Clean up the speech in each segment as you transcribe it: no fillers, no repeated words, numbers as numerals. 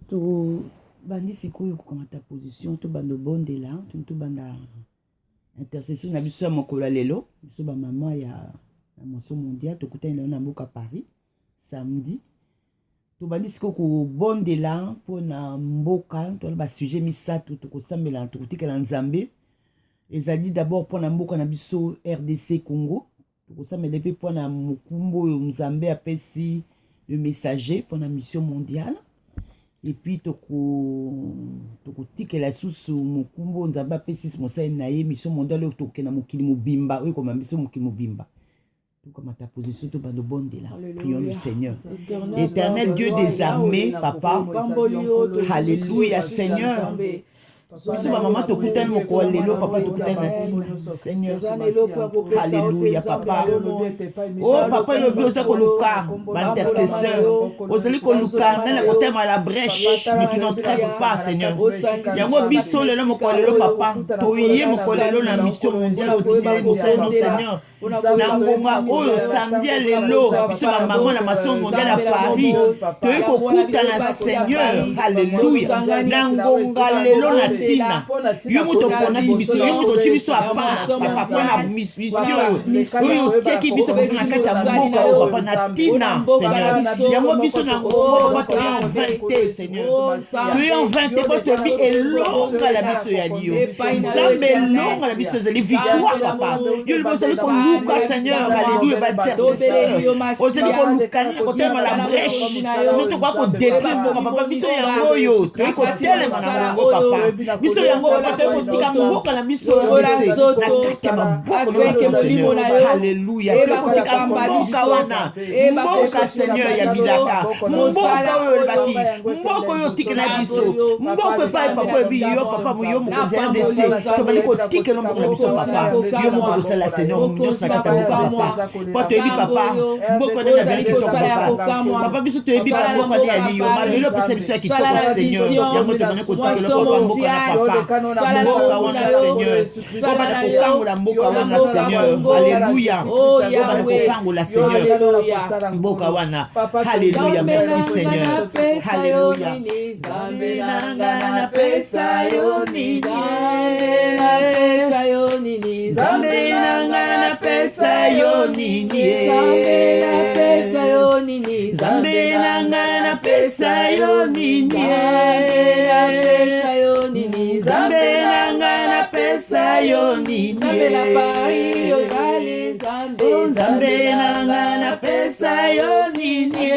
To bandi sikoyo kokamata position to bando bondela to banda intercession na biso ya mokolo lelo biso ba mama ya moso mondial tokutani na mboka Paris samedi to bandi sikoyo ko bondela pona mboka to ba sujet misato to kosambela to kotikela nzambe ezali d'abord pona mboka na biso RDC Congo to kosambela pe pona mokumbo nzambe apesi le messager pona mission mondiale. Et puis toko tikela susu mukumbo nzamba pesis mosai na ye mission mondiale toke na mokili mobimba oyo comme mission mokili mobimba comme ta position to bando bondela prions le Seigneur éternel Dieu des armées papa alléluia Seigneur biso ba mama tokutani mokolo lelo papa tokutani na tina Seigneur alléluia papa oh papa lobi oza koluka l'intercesseur ozali koluka na kotema la brèche mais tu n'en trêves pas Seigneur yango biso lelo mokolo lelo papa toye mokolo lelo na mission mondiale otikeli mosala Seigneur na ngonga oyo samedi lelo biso ba mama na mission mondiale à Paris toye kokuta na Seigneur alléluia na ngonga lelo na tina yo moto pona biso yo moto chibiso apa papa pona mission oyo teki biso na kata mboka o papa na tina Seigneur yango biso na ngomba to en 20 Seigneur to en 20 ko to bi elonga la biso ya liyo zambe longa la biso zeli victoire papa yo le biso ko luka Seigneur alléluia ba intercesseur ozeli ko luka ko tema la brèche sinon to ko détruire mboka papa biso yango yo to ko telema na ngo papa biso yango papa to tika mboka na biso na kati ya maboko alléluia to tika mboka wana mboka Seigneur ya bilaka mboka oyo baki mboka oyo tikela biso mboka pa papa bi yo papa yo mo kozela dese to bali ko tikela mboka na biso papa yo mo ko sala Seigneur mo sa kata mboka papa po to ebi papa mboka na vérité to papa biso to ebi papa mboka ya liyo ma lelo pesa biso ya kitoko Seigneur ya mo to bali ko tikela papa mboka na papa mboka wana Seigneur papa na kokangola mboka wana Seigneur alléluia papa na kokangola Seigneur mboka wana alléluia merci Seigneur alléluia zambe nanga na pesa yo nini zambe nanga na pesa yo nini zambe nanga na pesa yo nini zambe nanga na pesa yo nini zambe na Paris ozali zambe nanga na pesa yo nini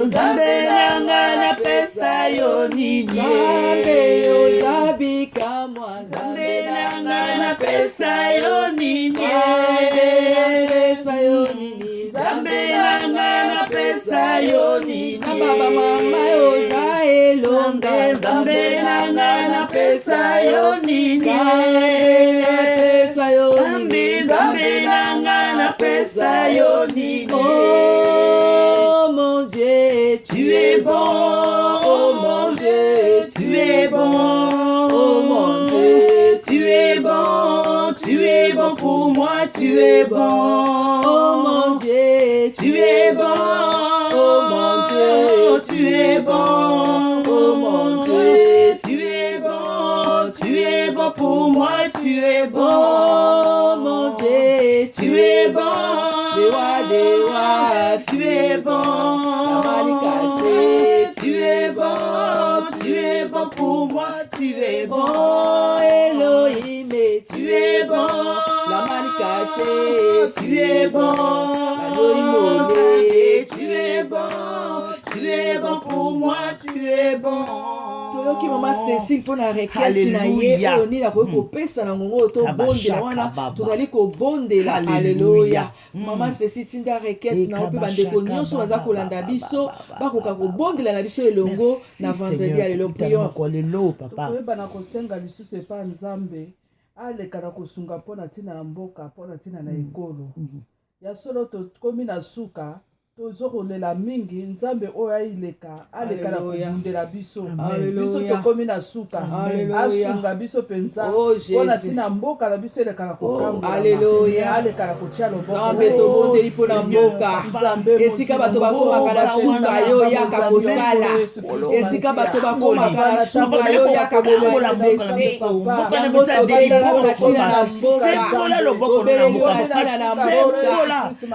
zambe nanga na pesa yo nini zambe ozabika mwa zambe nanga na pesa yo nini zambe nanga na pesa yo nini baba mama oza elonga zambe nanga na pesa yo nini zambe nanga na pesa yo nini oh mon Dieu tu es bon oh mon Dieu tu es bon oh mon Dieu tu es bon pour moi tu es bon oh mon Dieu tu es bon oh mon Dieu tu es bon oh mon Dieu tu es bon pour moi tu es bon oh mon Dieu tu es bon dewa tu es bon tu es bon pour moi tu es bon Elohim tu es bon la mani cachée tu es bon tu es bon pour moi tu es bon toyoki mama Cécile pour na requête na ye oni la ko pesa na ngongo to bondela wana tozali ko bondela alléluia mama Cécile tinda requête na pe bandeko nyonso baza kolanda biso bakoka ko bondela na biso elongo na vendredi ya lelo prions ko lelo papa toyeba na kosenga lisusu epa nzambe aleka na kosunga mpona ntina na mboka mpona ntina na ekolo ya solo tokomi na suka tozokolela mingi nzambe oyo aleka na kobundela biso biso Alléluia. tokomi na suka Alléluia. asunga biso mpenza Oh, Jésus. mpona ntina mboka na biso eleka na kokambola Alléluia. aleka na kotia loboko Nzambe tobondeli mpo na mboka esika bato bakomaka na suka yo yaka kosala esika bato bakomaka na suka yo yaka komanifeste yango tobeli mpo na ntina na mboka tobeli mpo na ntina na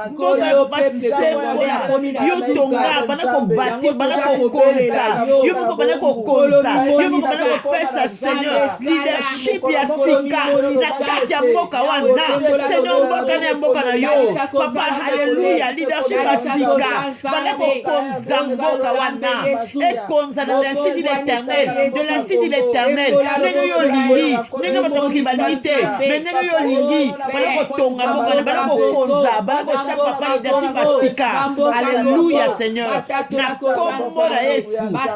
mboka yo mpe mzambe akomi na yotonga bana kobati bana kokonza yo moko bana kokonza yo moko bana kopesa Seigneur leadership ya sika na kati ya mboka wana Seigneur mboka na mboka na yo papa haleluya leadership ya sika bana kokonza mboka wana ekonza na l'incite de l'éternel de l'incite de l'éternel ndenge yo lingi ndenge bato mokili balingi te mais ndenge yo lingi bana kotonga mboka na bana kokonza bana kotia papa leadership ya sika Alléluia Seigneur na kombo na Yesu na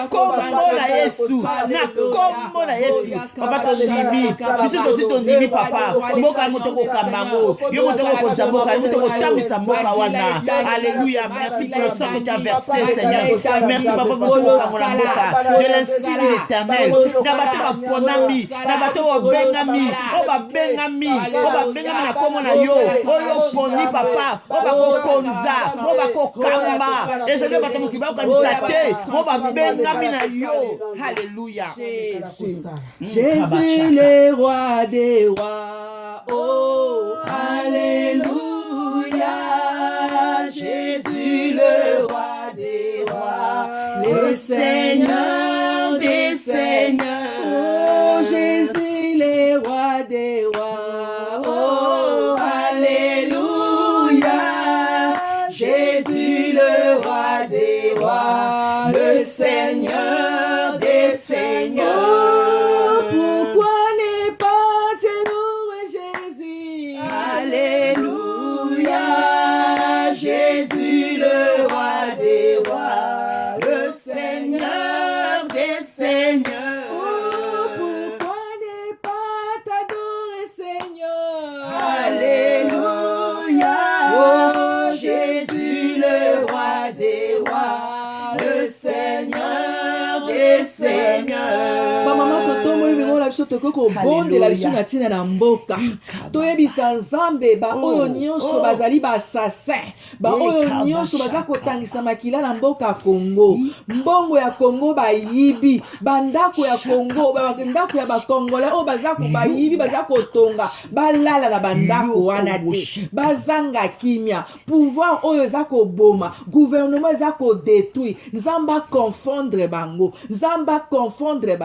kombo na Yesu na kombo na Yesu papa tondimi biso tosi tondimi papa mboka moto kokambango yo moto kokoza mboka moto kotambisa mboka wana Alléluia merci pour le sang que tu as versé Seigneur merci papa pour ce kokambola mboka de l'incite de l'éternel na bato baponami na bato babengami o babengami na kombo na yo oyo poni papa o bakokonza o bakokamba ezali bato mokili bakokanisa te o babengami na yo Alléluia Jésus le roi des rois oh Alléluia Jésus le roi des rois le Seigneur des seigneurs oh Jésus le roi des rois oh Alléluia Jésus le roi des rois le Seigneur des seigneurs pourquoi ne pas te louer Jésus Alléluia Jésus le roi des rois le Seigneur des seigneurs oh, pourquoi ne pas t'adorer Seigneur Alléluia oh Jésus le roi des rois le Seigneur des seigneurs bamama totomoli bingo na biso tokoki kobondela liso na ntina na mboka toyebisa nzambe baoyo nyonso bazali baassasin baoyo nyonso baza kotangisa makila na mboka Kongo mbongo ya Kongo bayibi bandako ya Kongo bandako ya bakongolais oyo bayibi baza kotonga balala na bandako wana te bazanga kimia pouvoir oyo eza koboma gouvernement eza kodétruire nzamba confondre bango nzamba confondre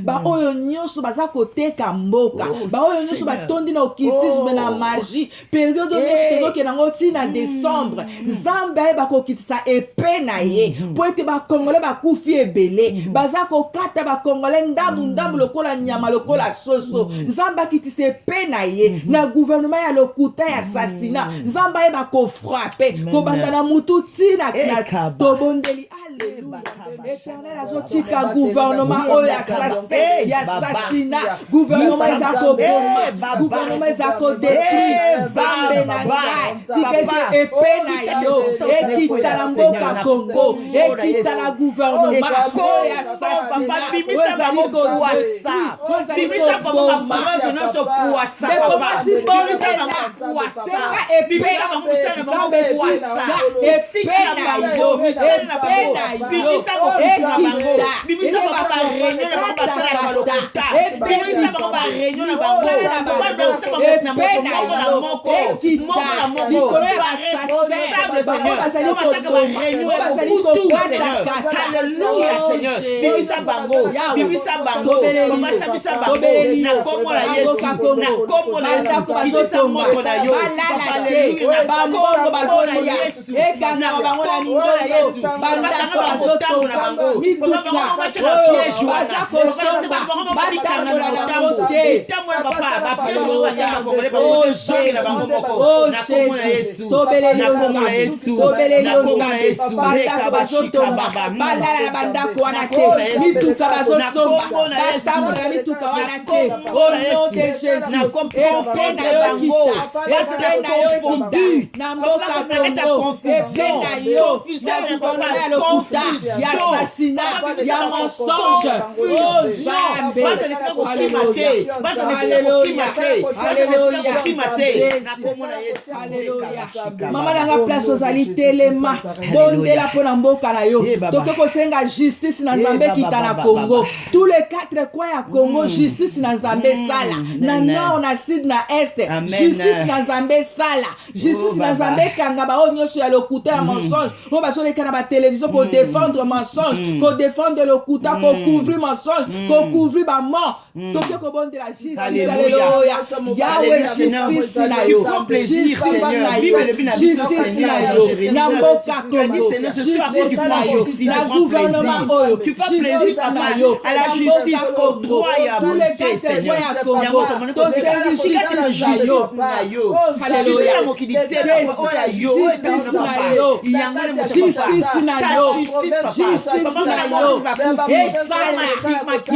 baoyo nyonso baza koteka mboka baoyo nyonso batondi na occultisme na magie période nyonso tozokenda yango ntina décembre nzambe ayeba kokitisa epe na ye po ete bakongolais bakufi ebele baza kokata bakongolais ndambu lokola nyama lokola soso nzambe akitisa epe na ye na gouvernement ya lokuta ya assassinat nzambe ayeba kofrape kobanda na mutu ntina na tobondeli Alléluia éternel azotika gouvernement oyo ya assassinat gouvernement eza koboma gouvernement eza kodétruire nzambe na ngai tikete epe na yo ekita na mboka Kongo ekita na gouvernement oyo ya assassinat bimisa bango puasa bimisa bango bapreuve nyonso puasa papa bimisa bango puasa bimisa bango misala bango puasa esika na bango misala na bango bimisa bango na bango bimisa bango ba réunion na bango basala kwa lokuta bimisa bango ba réunion na bango bimisa bango na moko ba responsable Seigneur basaka ba réunion ya kutu Seigneur Alléluia Seigneur bimisa bango babasabisa bango na kombo na Yesu bimisa moko na yo Alléluia na kombo na Yesu na kombo na Yesu batanga bakotambo na bango bakanga bachaka piège wana bakanga babikanga na motambo itambo na papa bapiège bango bachaka bakongole bango zongi na bango moko na kombo na Yesu na kombo na Yesu na kombo na Yesu reka bashika baba balala na bandako wana te mituka bazosomba batambola na mituka wana te au nom de Jésus epe na yo kita confondu. na mboka Congo ebe na yo ya gouvernement ya lokuta ya assassinat ya mensonge oh Nzambe mama nanga place ozali telema bondela mpo na mboka na yo toke kosenga justice na Nzambe ekita na Congo tous les 4 coins ya Congo justice na Nzambe sala na nord na sud na est justice na Nzambe sala justice na Nzambe kanga bao nyonso ya lokuta ya mensonge o basoleka na ba télévision ko défendre mensonge ko défendre lokuta ko couvrir mensonge ko couvrir ba mort toke ko bondela justice alléluia Yahweh justice na yo justice na yo justice na yo na mboka Congo justice na yo na gouvernement oyo justice na yo à la justice au droit et à volonté Seigneur tosengi justice na yo alléluia justice na yo justice na yo justice na yo esala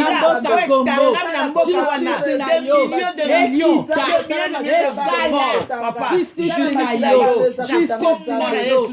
na mboka Congo justice na yo ekita esala justice na yo justice na yo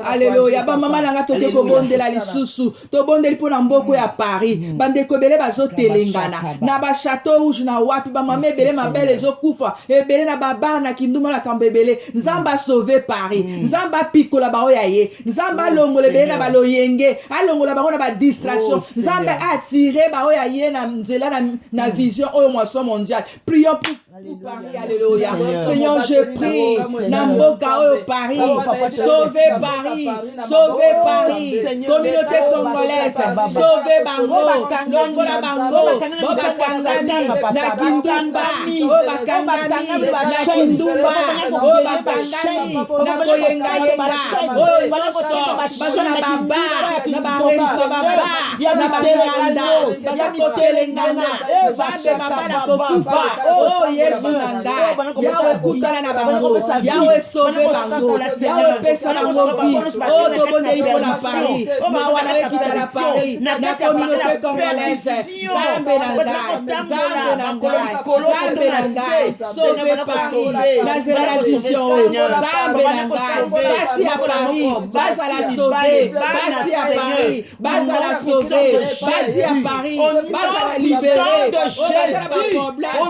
alléluia bamama nanga toke kobondela lisusu tobondeli mpo na mboko ya Paris bandeko ebele bazotelengana na bachateau rouge na wapi bamama ebele mabele ezokufa ebele na babar na kinduma na kambo ebele Nzambe asauve Paris Nzambe apikola baoyo ya ye Nzambe alongola ebele na baloyenge alongola bango na badistraction Nzambe atire baoyo ya ye na nzela na vision oyo moisson mondial prions pour Paris, alléluia. Seigneur, je prie, Namboka Paris, sauvez Paris, sauvez Paris, communauté congolaise, sauvez Bango, Longola Bango, Boba Kangani, Nakindumba, Boba Kangani, Nakindumba, Boba Kangani, Nakoyenga Yenga, Oh, Basona Baba, Nabaresta Baba, Nabaranda, Basakote Lengana, Zabe Baba Nakokufa, Oh, Yesu nanga Yahweh kutana na bango Yahweh sauve bango Yahweh pesa bango vie oh tobondeli mpo na Paris mawana ekita na Paris na communauté congolaise Nzambe na ngai Nzambe na ngai Nzambe na ngai sauve Paris na nzela na vision oyo Nzambe na ngai basi ya Paris bazala sauve basi ya Paris bazala sauve basi ya Paris bazala libéré bazala baproblème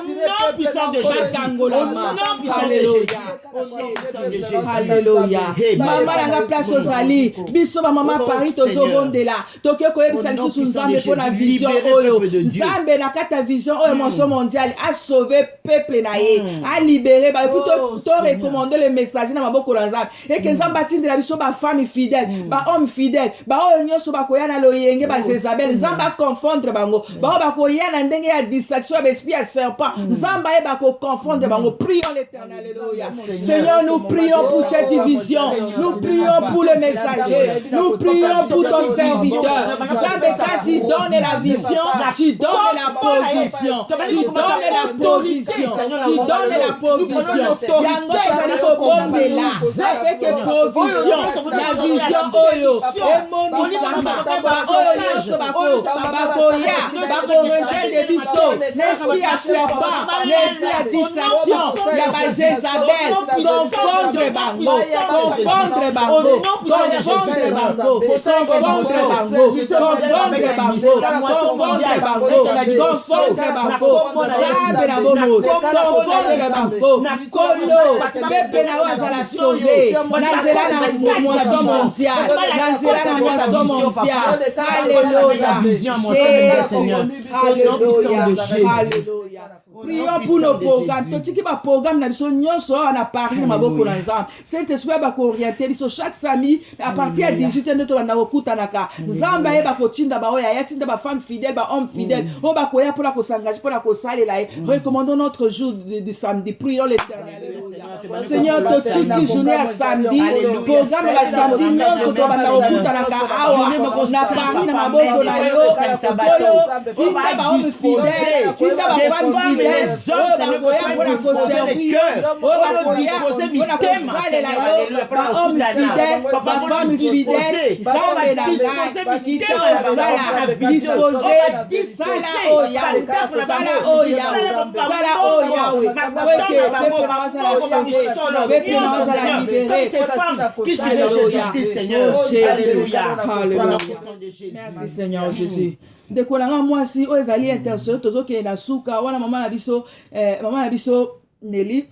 alléluia mama nanga place ozali biso bamama Paris tozobondela toke koyebisa lisusu Nzambe mpo na vision oyo Nzambe na kati ya vision oyo moisson mondial asauve peuple na ye alibere baepuis torecommande le messager na maboko na Nzambe eke Nzambe atindela biso bafemme fidèle bahomme fidèle baoyo nyonso bakoya na loyenge bazezabel Nzambe aconfondre bango bao bakoya na ndenge ya distraction ya besprit ya serpent Nzambe ayeba confondre bango prions l'Éternel alléluia Seigneur nous prions pour cette vision nous prions pour le messager nous prions pour ton serviteur Nzambe quand tu donnes la vision tu donnes la provision tu donnes la provision tu donnes la provision yango tozali kobondela afin que provision la vision oyo emonisama baoyo nyonso bakoya bakorejeter biso n'esprit ya serpent n'esprit ya distraction ya bazezabel confondre bango confondre bango confondre bango confondre bango confondre bango confondre bango confondre bango Nzambe na bomo confondre bango kolo pepe na wazala sauve na nzela na moisson mondial na nzela na moisson mondial alléluia alléluia prions pour nos programmes totiki ba programme na biso nyonso na Paris na maboko na Nzambe Saint-Esprit ba ko orienter biso chaque samedi à partir de 18h ndeto banda kokutanaka Nzambe ayeba kotinda ba oya yatinda ba femme fidèle ba homme fidèle o ba koya pour la kosangaje pour la kosalela recommandons notre jour du samedi prions l'Éternel Seigneur tochiki journée ya samedi programme ya samedi nyonso tobanda kokutanaka awa na Paris na maboko na yo solo tinda bahomme fidèle tinda bafemme fidèle oyo bakoya mpona koservir oyo bakoya mpona kosalela yo bahomme fidèle bafemme fidèle nzambe na ngai kite kosala dispose sala oyo sala oyo sala oyo yawe weke pepe na wasala sauve pepe na wasala libéré qui sont les Seigneur. Alléluia. Merci Seigneur Jésus. Ndeko nanga mwasi oyo ezali intercesseur tozokende na suka wana mama na biso Nelly.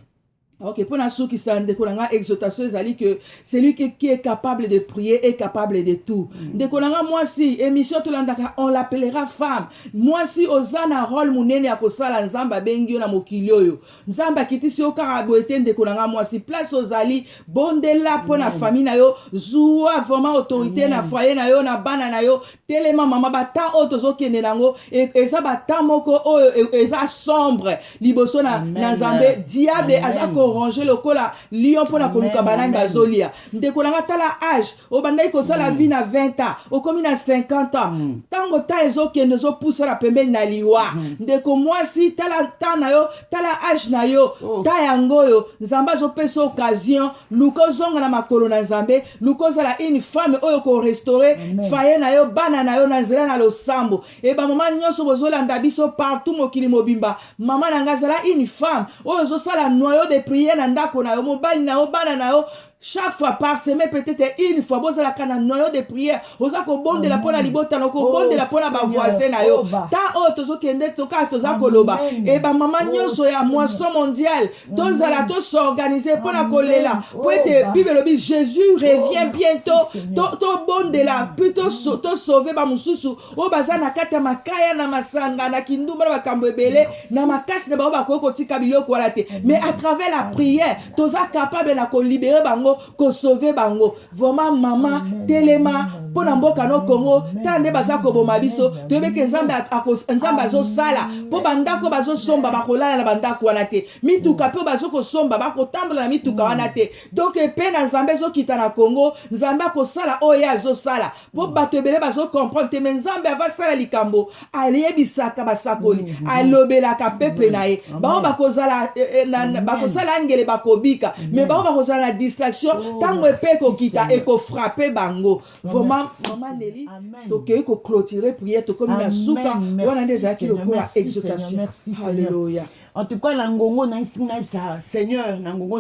Ok, pour la souki ça ndeko exhortation ezali que celui qui est capable de prier est capable de tout. Ndeko nanga moi si émission to landaka on l'appellera femme. Moi si ozana rôle munene ya kosala nzamba bengi na mokili oyo. Nzamba kitisi okarabo ete ndeko nanga moi si place ozali bondela pour na famille na yo zuwa vraiment autorité na foyer na yo na bana na yo telema mama bata otozokende nango eza bata moko oyo eza sombre liboso na nzambe diable azako ranger le cola lion pour na koluka banane bazolia ndeko nanga tala âge obandai ko sala vie na 20 ans okomi na 50 ans tango ta ezokende zo poussa la pembeni na liwa ndeko mwasi tala ta na yo tala âge na yo ta yango yo nzamba zo pesa occasion luko zonga na makolo na nzambe luko zala une femme oyo ko restaurer faye na yo bana na yo na nzela na losambo e ba mama nyonso bozolanda biso partout mokili mobimba mama nanga zala une femme oyo zo sala noyau de prière na ndako na yo mobali na yo bana na yo chaque fois par semaine peut-être une fois vous allez kana noyau de prière vous ako bonde la pona libota na ko bonde la pona ba voisin na yo ta o tozo kende to ka toza koloba e ba mama nyonso ya moisson mondial tous ala to s'organiser pona kolela pour être bible bi Jésus revient bientôt to bonde la plutôt to sauver ba mususu o bazana kata makaya na masanga na kindumba ba kambo ebele na makasi na ba ko kotika biloko wala te mais à travers la prière toza capable na ko libérer bango ko sauver bango vraiment mama telema pona mboka no Congo tande baza ko boma biso tobeke nzambe azo sala po bandako bazo somba bakolala na bandako wana te mituka pe bazo ko somba bakotambola na mituka wana te donc pe na nzambe zo kita na Congo nzambe ko sala oya azo sala po bato ebele bazo comprendre te mais nzambe ava sala likambo aliyebisaka basakoli alobelaka peuple na ye bao bakozala bakosala angele bakobika mais bao bakozala na distraction tango epeko kita eko frapper bango vraiment maman Nelly toke ko clôturer prière to comme na suka wana ndeza ki lokola exhortation alléluia. En tout cas, l'angongo na ça Seigneur nangongo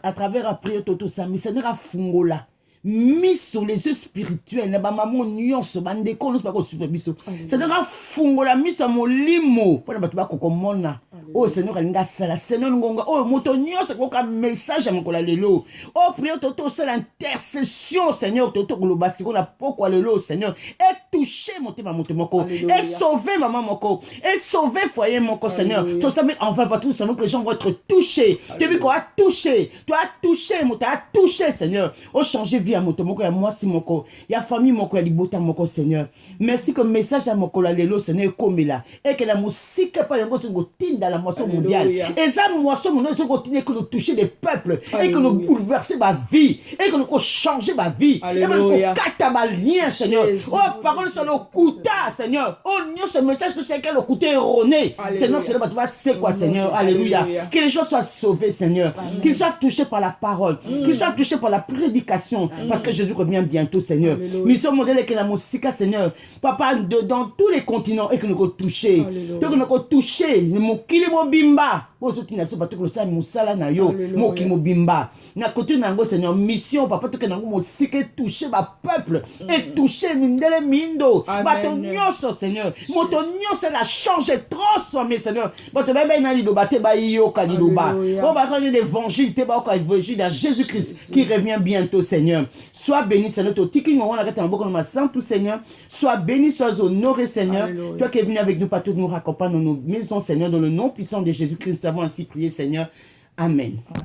à travers la prière tout ça mais Seigneur a fungola mis sur les yeux spirituels na ba maman nyonso bande ko nous pas ko suivre biso Seigneur a fungola mis sur molimo pour ba tuba ko mona oh Seigneur alinga sala Seigneur ngonga oh moto nyonso ko ka message à mokola lelo oh prière toto c'est l'intercession Seigneur toto globa siko na poko lelo Seigneur et toucher motema moto moko et sauver maman moko et sauver foyer moko Seigneur tout ça mais enfin pas tout savons que les gens vont être touchés tu veux qu'on a touché tu as touché moto a touché Seigneur oh changer vie à moto moko ya moi si moko ya famille moko ya libota moko Seigneur merci que message à moko la lelo Seigneur comme là et que la musique pas yango ngo tinda la moisson mondiale et ça moisson mondiale c'est continuer que nous toucher des peuples et que nous bouleverser ma vie et que nous changer ma vie et que nous kata ma lien Seigneur oh parole sur le kuta Seigneur oh nous ce message que c'est que le kuta erroné Seigneur c'est pas c'est quoi Seigneur alléluia que les gens soient sauvés Seigneur qu'ils soient touchés par la parole qu'ils soient touchés par la prédication parce que Jésus revient bientôt Seigneur mission modèle que la musique Seigneur papa dans tous les continents et que nous toucher que nous toucher mokili mobimba ozoti na so bato ko sa musala na yo mokili mobimba na côté nango Seigneur mission papa to que nango musike toucher ba peuple et toucher mindele mindo bato nyonso Seigneur moto nyonso la changer transformer Seigneur bato bebe na liloba te ba yoka liloba on va connaître l'évangile te ba ko évangile de Jésus-Christ qui revient bientôt Seigneur sois béni Seigneur to tiki ngo na kata mboko na saint tout Seigneur sois béni sois honoré Seigneur toi qui es venu avec nous partout nous raccompagne dans nos maisons Seigneur dans le nom puissant de Jésus-Christ nous avons ainsi prié Seigneur amen.